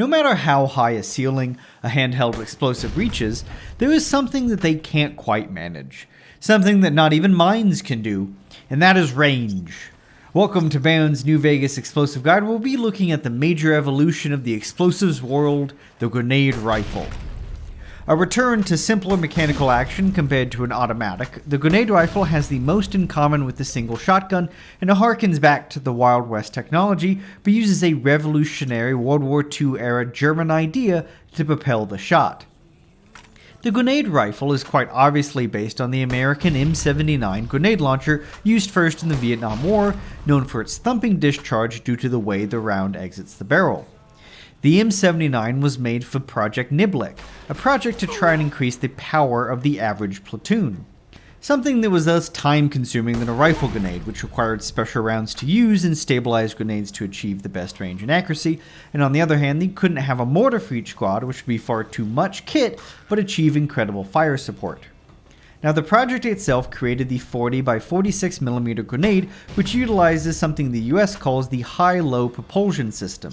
No matter how high a ceiling a handheld explosive reaches, there is something that they can't quite manage. Something that not even mines can do, and that is range. Welcome to Barron's New Vegas Explosive Guide. We'll be looking at the major evolution of the explosives world, the grenade rifle. A return to simpler mechanical action compared to an automatic, the grenade rifle has the most in common with the single shotgun, and it harkens back to the Wild West technology, but uses a revolutionary World War II era German idea to propel the shot. The grenade rifle is quite obviously based on the American M79 grenade launcher used first in the Vietnam War, known for its thumping discharge due to the way the round exits the barrel. The M79 was made for Project Niblick, a project to try and increase the power of the average platoon. Something that was less time-consuming than a rifle grenade, which required special rounds to use and stabilized grenades to achieve the best range and accuracy, and on the other hand, they couldn't have a mortar for each squad, which would be far too much kit, but achieve incredible fire support. Now, the project itself created the 40 by 46mm grenade, which utilizes something the US calls the high-low propulsion system.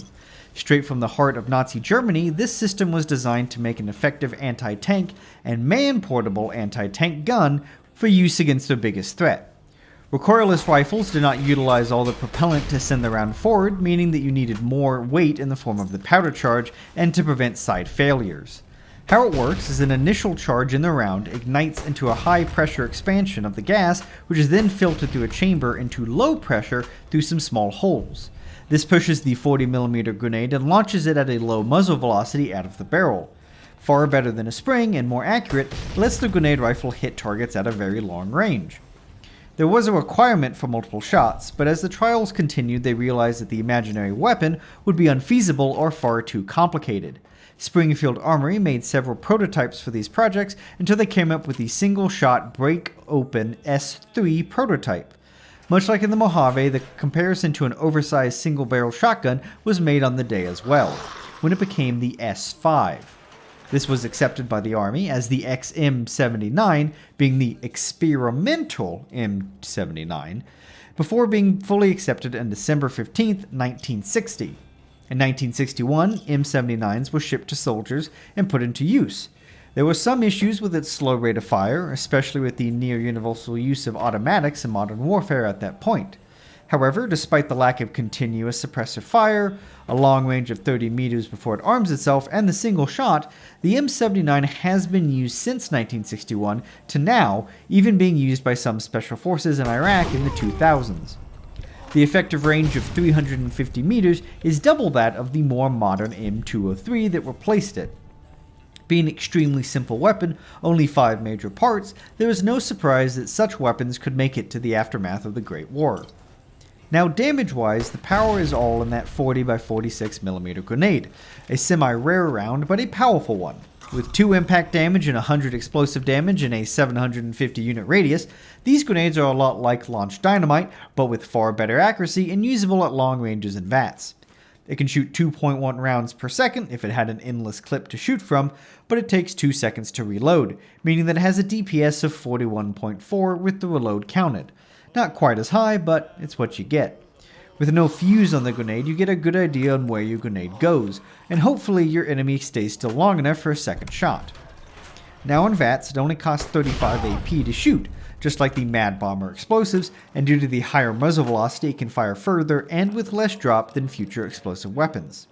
Straight from the heart of Nazi Germany, this system was designed to make an effective anti-tank and man-portable anti-tank gun for use against their biggest threat. Recoilless rifles did not utilize all the propellant to send the round forward, meaning that you needed more weight in the form of the powder charge and to prevent side failures. How it works is an initial charge in the round ignites into a high pressure expansion of the gas, which is then filtered through a chamber into low pressure through some small holes. This pushes the 40mm grenade and launches it at a low muzzle velocity out of the barrel. Far better than a spring and more accurate, it lets the grenade rifle hit targets at a very long range. There was a requirement for multiple shots, but as the trials continued they realized that the imaginary weapon would be unfeasible or far too complicated. Springfield Armory made several prototypes for these projects until they came up with the single-shot break-open S3 prototype. Much like in the Mojave, the comparison to an oversized single-barrel shotgun was made on the day as well, when it became the S5. This was accepted by the Army as the XM79, being the experimental M79, before being fully accepted on December 15, 1960. In 1961, M79s were shipped to soldiers and put into use. There were some issues with its slow rate of fire, especially with the near-universal use of automatics in modern warfare at that point. However, despite the lack of continuous suppressive fire, a long range of 30 meters before it arms itself, and the single shot, the M79 has been used since 1961 to now, even being used by some special forces in Iraq in the 2000s. The effective range of 350 meters is double that of the more modern M203 that replaced it. Being an extremely simple weapon, only 5 major parts, there is no surprise that such weapons could make it to the aftermath of the Great War. Now, damage-wise, the power is all in that 40 by 46mm grenade, a semi-rare round but a powerful one. With 2 impact damage and 100 explosive damage in a 750 unit radius, these grenades are a lot like launched dynamite, but with far better accuracy and usable at long ranges and VATS. It can shoot 2.1 rounds per second if it had an endless clip to shoot from, but it takes 2 seconds to reload, meaning that it has a DPS of 41.4 with the reload counted. Not quite as high, but it's what you get. With no fuse on the grenade, you get a good idea on where your grenade goes, and hopefully your enemy stays still long enough for a second shot. Now in VATS, it only costs 35 AP to shoot, just like the Mad Bomber explosives, and due to the higher muzzle velocity it can fire further and with less drop than future explosive weapons.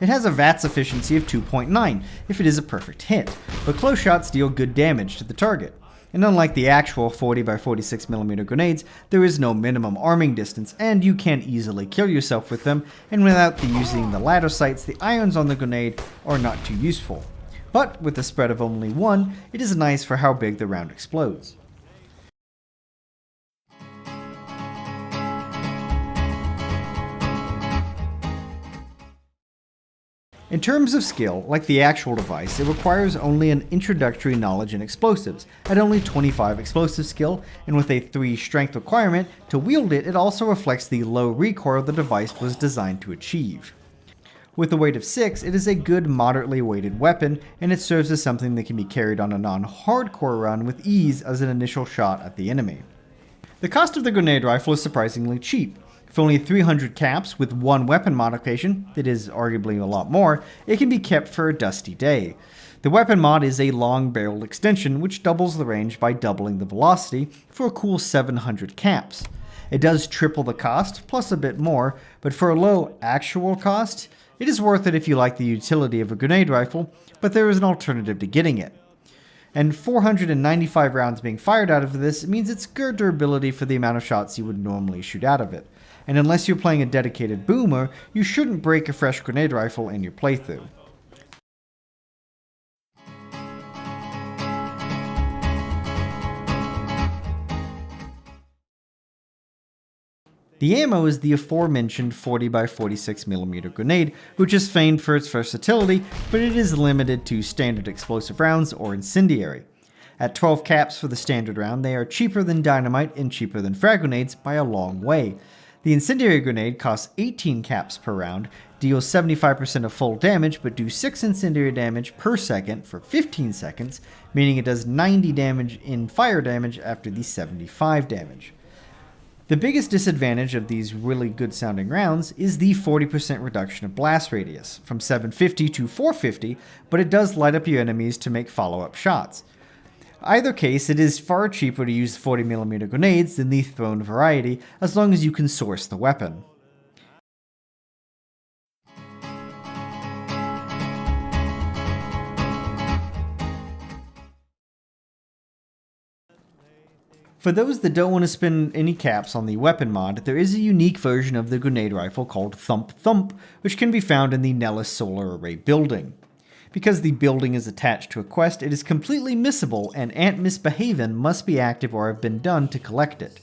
It has a VATS efficiency of 2.9 if it is a perfect hit, but close shots deal good damage to the target. And unlike the actual 40 by 46mm grenades, there is no minimum arming distance, and you can easily kill yourself with them, and without using the ladder sights, the irons on the grenade are not too useful. But with a spread of only 1, it is nice for how big the round explodes. In terms of skill, like the actual device, it requires only an introductory knowledge in explosives, at only 25 explosive skill, and with a 3 strength requirement, to wield it, it also reflects the low recoil the device was designed to achieve. With a weight of 6, it is a good moderately weighted weapon, and it serves as something that can be carried on a non-hardcore run with ease as an initial shot at the enemy. The cost of the grenade rifle is surprisingly cheap. For only 300 caps with one weapon modification, that is arguably a lot more, it can be kept for a dusty day. The weapon mod is a long barrel extension which doubles the range by doubling the velocity for a cool 700 caps. It does triple the cost, plus a bit more, but for a low actual cost, it is worth it if you like the utility of a grenade rifle, but there is an alternative to getting it. And 495 rounds being fired out of this means it's good durability for the amount of shots you would normally shoot out of it. And unless you're playing a dedicated boomer, you shouldn't break a fresh grenade rifle in your playthrough. The ammo is the aforementioned 40x46mm grenade, which is famed for its versatility, but it is limited to standard explosive rounds or incendiary. At 12 caps for the standard round, they are cheaper than dynamite and cheaper than frag grenades by a long way. The incendiary grenade costs 18 caps per round, deals 75% of full damage, but do 6 incendiary damage per second for 15 seconds, meaning it does 90 damage in fire damage after the 75 damage. The biggest disadvantage of these really good sounding rounds is the 40% reduction of blast radius, from 750 to 450, but it does light up your enemies to make follow-up shots. Either case, it is far cheaper to use 40mm grenades than the thrown variety, as long as you can source the weapon. For those that don't want to spend any caps on the weapon mod, there is a unique version of the grenade rifle called Thump Thump, which can be found in the Nellis Solar Array building. Because the building is attached to a quest, it is completely missable, and Ant Misbehavin' must be active or have been done to collect it.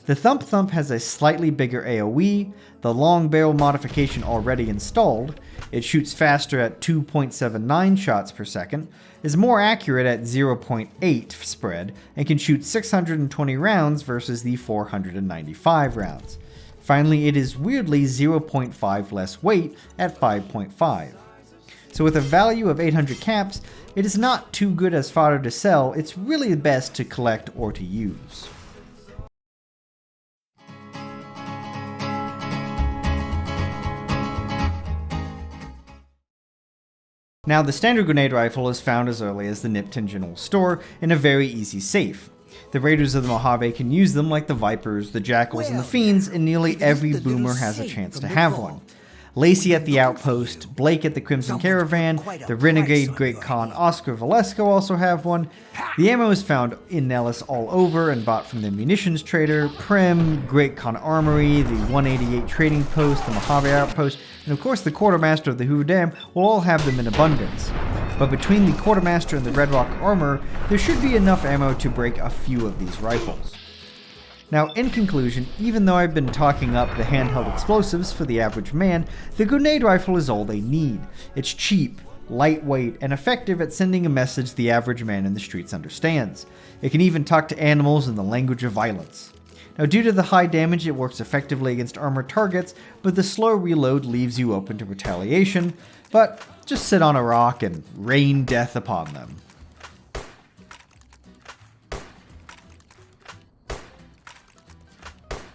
The Thump Thump has a slightly bigger AoE, the long barrel modification already installed, it shoots faster at 2.79 shots per second, is more accurate at 0.8 spread, and can shoot 620 rounds versus the 495 rounds. Finally, it is weirdly 0.5 less weight at 5.5. So with a value of 800 caps, it is not too good as fodder to sell, it's really best to collect or to use. Now, the standard grenade rifle is found as early as the Nipton General Store in a very easy safe. The Raiders of the Mojave can use them like the Vipers, the Jackals, and the Fiends, and nearly every boomer has a chance to have one. Lacey at the Outpost, Blake at the Crimson Caravan, the Renegade Great Khan Oscar Valesco also have one. The ammo is found in Nellis all over and bought from the munitions trader, Prim, Great Khan Armory, the 188 Trading Post, the Mojave Outpost, and of course the Quartermaster of the Hoover Dam will all have them in abundance. But between the Quartermaster and the Red Rock Armor, there should be enough ammo to break a few of these rifles. Now, in conclusion, even though I've been talking up the handheld explosives for the average man, the grenade rifle is all they need. It's cheap, lightweight, and effective at sending a message the average man in the streets understands. It can even talk to animals in the language of violence. Now, due to the high damage, it works effectively against armored targets, but the slow reload leaves you open to retaliation, but just sit on a rock and rain death upon them.